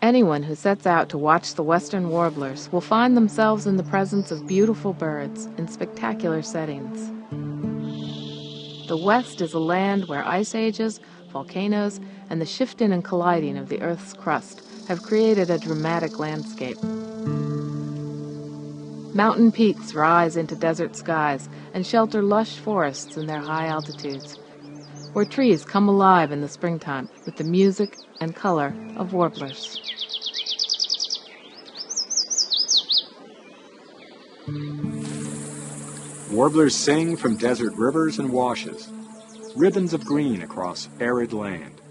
Anyone who sets out to watch the western warblers will find themselves in the presence of beautiful birds in spectacular settings. The West is a land where ice ages, volcanoes, and the shifting and colliding of the Earth's crust have created a dramatic landscape. Mountain peaks rise into desert skies and shelter lush forests in their high altitudes, where trees come alive in the springtime with the music and color of warblers. Warblers sing from desert rivers and washes, ribbons of green across arid land.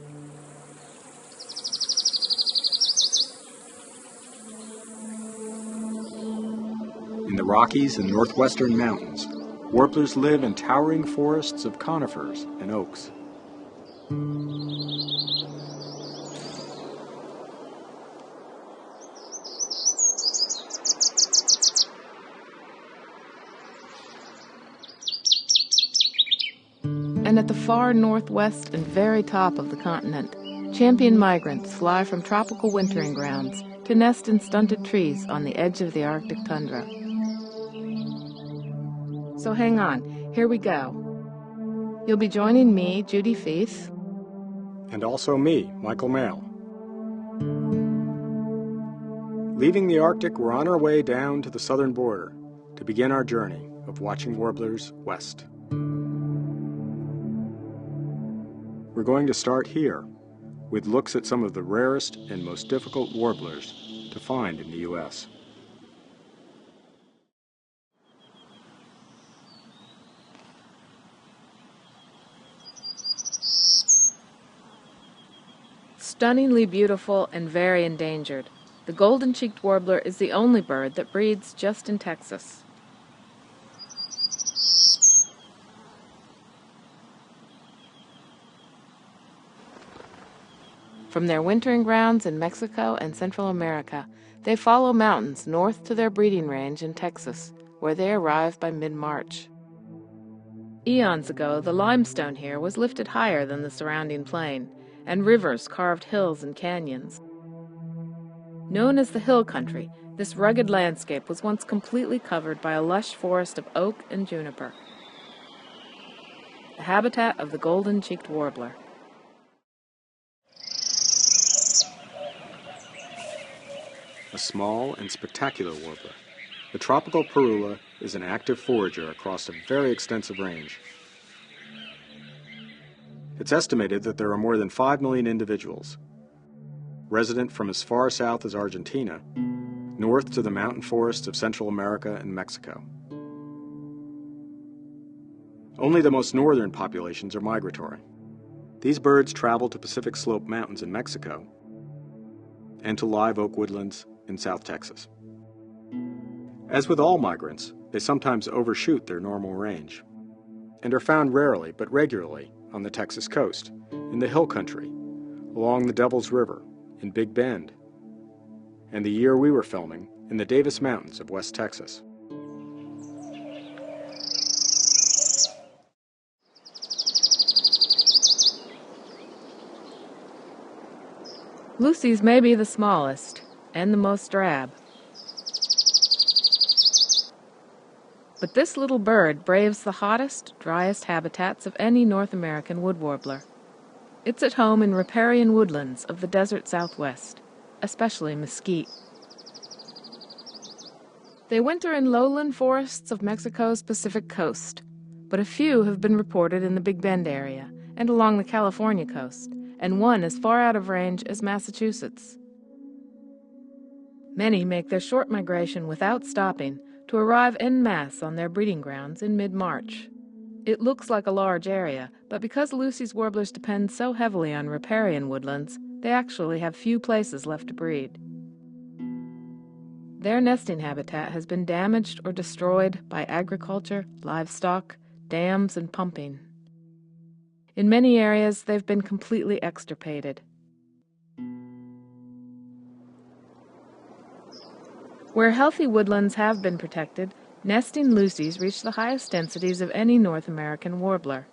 In the Rockies and northwestern mountains, warblers live in towering forests of conifers and oaks. And at the far northwest and very top of the continent, champion migrants fly from tropical wintering grounds to nest in stunted trees on the edge of the Arctic tundra. So hang on, here we go. You'll be joining me, Judy Feith. And also me, Michael Mail. Leaving the Arctic, we're on our way down to the southern border to begin our journey of watching warblers west. We're going to start here, with looks at some of the rarest and most difficult warblers to find in the U.S. Stunningly beautiful and very endangered, the golden-cheeked warbler is the only bird that breeds just in Texas. From their wintering grounds in Mexico and Central America, they follow mountains north to their breeding range in Texas, where they arrive by mid-March. Eons ago, the limestone here was lifted higher than the surrounding plain, and rivers carved hills and canyons. Known as the Hill Country, this rugged landscape was once completely covered by a lush forest of oak and juniper, the habitat of the golden-cheeked warbler. A small and spectacular warbler, the tropical Parrilla is an active forager across a very extensive range. It's estimated that there are more than 5 million individuals, resident from as far south as Argentina, north to the mountain forests of Central America and Mexico. Only the most northern populations are migratory. These birds travel to Pacific Slope Mountains in Mexico and to live oak woodlands in South Texas. As with all migrants, they sometimes overshoot their normal range and are found rarely but regularly on the Texas coast, in the Hill Country, along the Devil's River, in Big Bend, and the year we were filming, in the Davis Mountains of West Texas. Lucy's may be the smallest and the most drab. But this little bird braves the hottest, driest habitats of any North American wood warbler. It's at home in riparian woodlands of the desert Southwest, especially mesquite. They winter in lowland forests of Mexico's Pacific coast, but a few have been reported in the Big Bend area and along the California coast, and one as far out of range as Massachusetts. Many make their short migration without stopping to arrive en masse on their breeding grounds in mid-March. It looks like a large area, but because Lucy's warblers depend so heavily on riparian woodlands, they actually have few places left to breed. Their nesting habitat has been damaged or destroyed by agriculture, livestock, dams, and pumping. In many areas, they've been completely extirpated. Where healthy woodlands have been protected, nesting Lucys reach the highest densities of any North American warbler.